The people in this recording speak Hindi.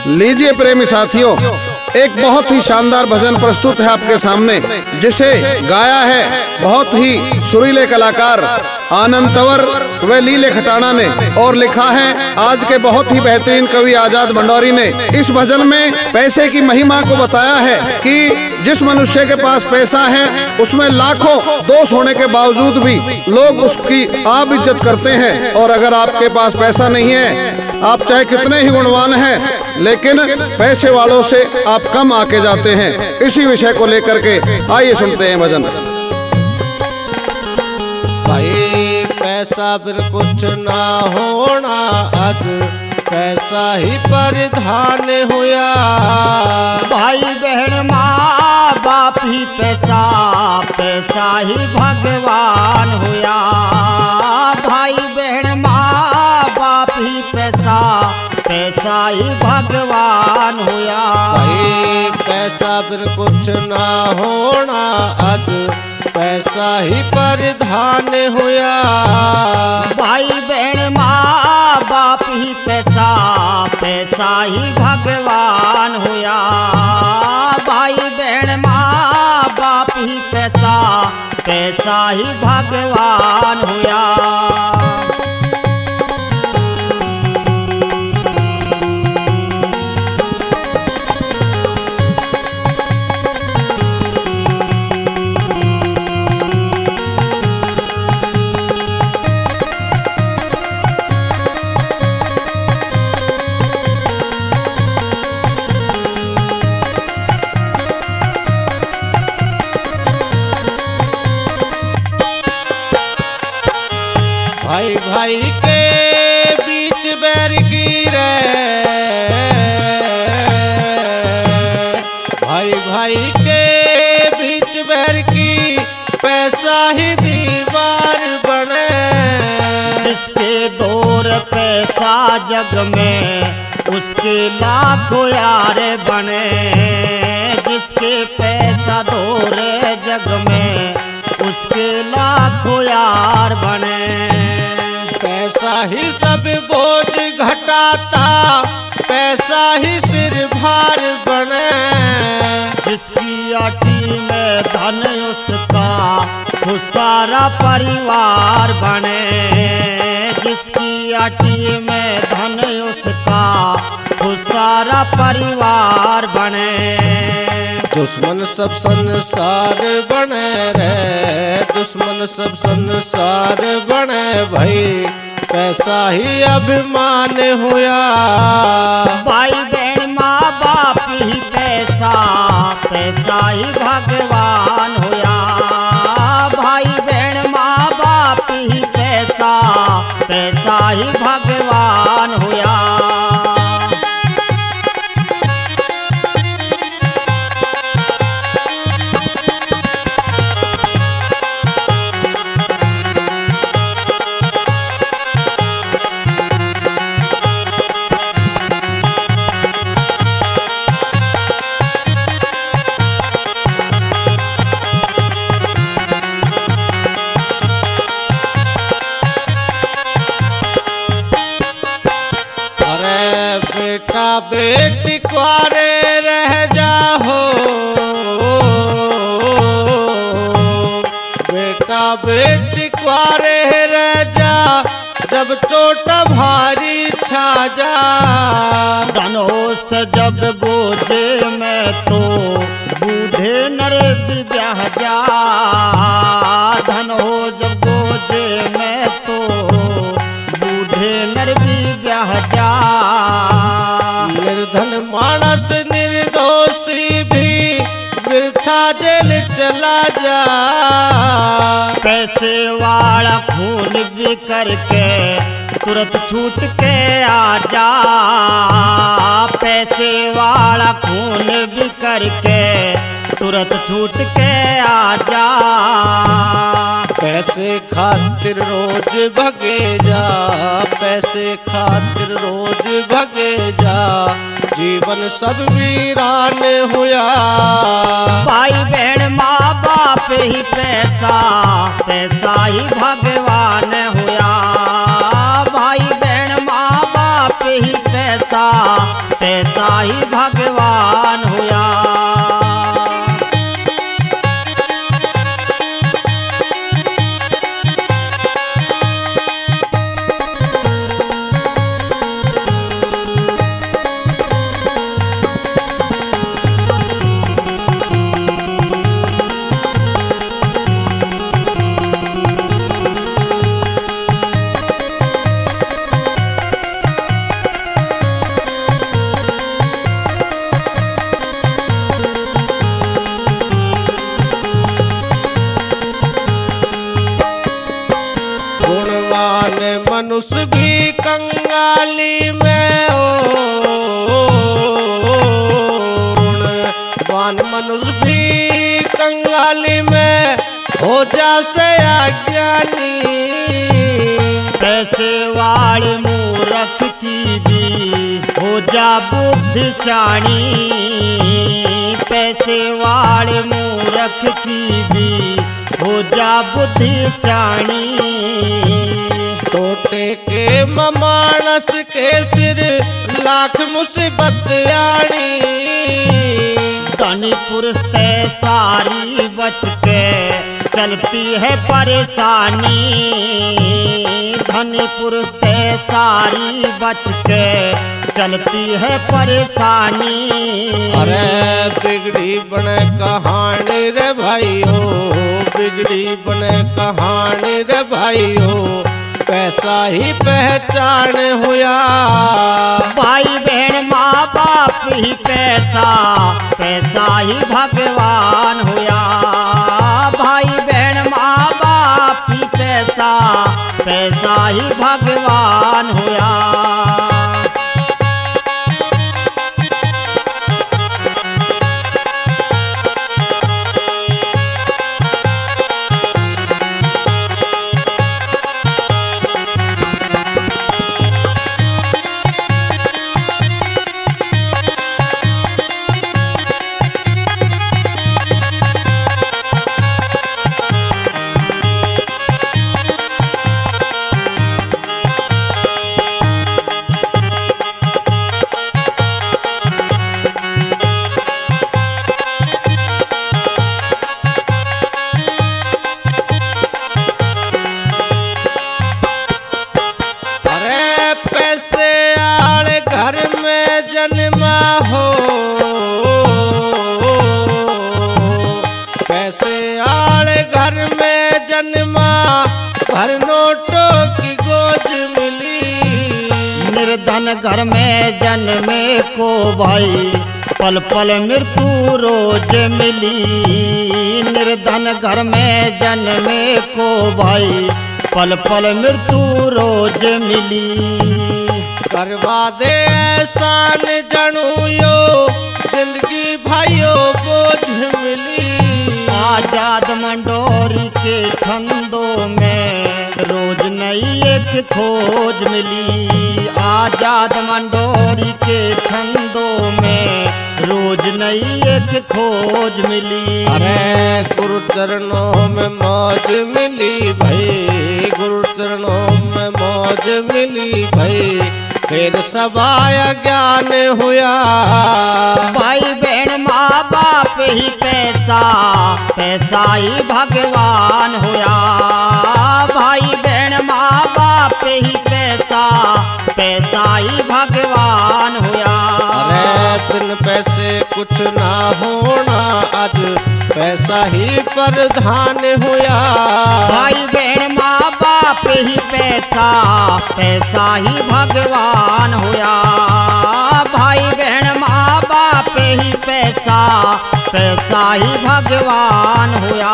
लीजिए प्रेमी साथियों, एक बहुत ही शानदार भजन प्रस्तुत है आपके सामने, जिसे गाया है बहुत ही सुरीले कलाकार आनंद तंवर व लीले खटाना ने और लिखा है आज के बहुत ही बेहतरीन कवि आजाद भंडारी ने। इस भजन में पैसे की महिमा को बताया है कि जिस मनुष्य के पास पैसा है उसमें लाखों दोष होने के बावजूद भी लोग उसकी आप इज्जत करते हैं, और अगर आपके पास पैसा नहीं है, आप चाहे कितने ही गुणवान हैं, लेकिन पैसे वालों से आप कम आके जाते हैं। इसी विषय को लेकर के आइए सुनते हैं भजन। भाई पैसा बिन कुछ ना होना, आज पैसा ही परिधान हुआ। भाई बहन माँ बाप ही पैसा, पैसा ही भगवान हुआ। भाई बहन माँ बाप ही पैसा, पैसा ही भगवान हुआ। भाई पैसा बिन कुछ ना होना, आज पैसा ही परिधान हुआ। भाई बहन माँ बाप ही पैसा, पैसा ही भगवान हुआ। भाई बहन माँ बाप ही पैसा, पैसा ही भगवान हुआ। भाई भाई के बीच बैर गिरे, भाई भाई के बीच बैर की पैसा ही दीवार बने। जिसके दौर पैसा जग में, उसके लाखों यार बने। जिसके पैसा दौर जग में, उसके लाखों यार बने। पैसा ही सब बोझ घटाता, पैसा ही सिर भार बने। जिसकी आटी में धन उसका, वो सारा परिवार बने। जिसकी आटी में धन उसका, वो सारा परिवार बने। दुश्मन सब संसार बने रे, दुश्मन सब संसार बने। भाई पैसा ही अभिमान हुआ। भाई बहन माँ बाप ही पैसा, पैसा ही भगवान हुआ। भाई बहन माँ बाप ही पैसा, पैसा ही भगवान हुआ। बेटा बेटी कुआरे रह जाओ, बेटा बेटी कुआरे रह जा, जब चोट भारी छा जा। धनोस जब गोजे में, तो बूढ़े नर भी ब्याह जा। धनो जब गोजे में, तो बूढ़े नर भी ब्याह जा। निर्धन मानस निर्दोषी भी वृथा जेल चला जा। पैसे वाला खून भी करके तुरंत छूट के आ जा। पैसे वाला खून भी करके तुरंत छूट के आ जा। पैसे खातिर रोज भगे जा, पैसे खातिर रोज भगे जा। जीवन सब वीरान हुआ। भाई बहन माँ बाप ही पैसा, पैसा ही भगवान हुआ। भाई बहन माँ बाप ही पैसा, पैसा मनुष्य भी कंगाली में वान मनुष्य भी कंगाली में हो जासे अज्ञानी। पैसे वाले मूर्ख की भी हो जा बुद्धिशाली। पैसे वाले मूर्ख की भी हो जा बुद्धिशाली। टोटे के मानस के सिर लाख मुसीबत आनी। धनी पुरुष ते सारी बच के चलती है परेशानी। धनी पुरुष ते सारी बच के चलती है परेशानी। अरे बिगड़ी बने कहानी रे भाइयों, बिगड़ी बने कहानी रे भाइयों, पैसा ही पहचान हुआ। भाई बहन माँ बाप ही पैसा, पैसा ही भगवान हुआ। भाई बहन माँ बाप ही पैसा, पैसा ही भगवान हुआ। जन्मा हो पैसे आले घर में जन्मा, भर नोटों की गोद मिली। निर्धन घर में जन्मे को भाई पल पल मृत्यु रोज मिली। निर्धन घर में जन्मे को भाई पल पल मृत्यु रोज मिली। करवा दे एहसान जनू यो जिंदगी भाइयों बोझ मिली। आजाद मंडोरी के छंदों में रोज नई एक खोज मिली। आजाद मंडोरी के छंदों में रोज नई एक खोज मिली। अरे गुरु चरणों में मौज मिली भाई, गुरु चरणों में मौज मिली भाई, फिर सवाया ज्ञान हुआ। भाई बहन माँ बाप ही पैसा, पैसा ही भगवान हुआ। भाई बहन माँ बाप ही पैसा, पैसा ही भगवान हुआ। अरे बिन पैसे कुछ ना होना, आज पैसा ही प्रधान हुआ। भाई बहन माँ बाप ही पैसा, पैसा ही भगवान हुआ। भाई बहन माँ बाप ही पैसा, पैसा ही भगवान हुआ।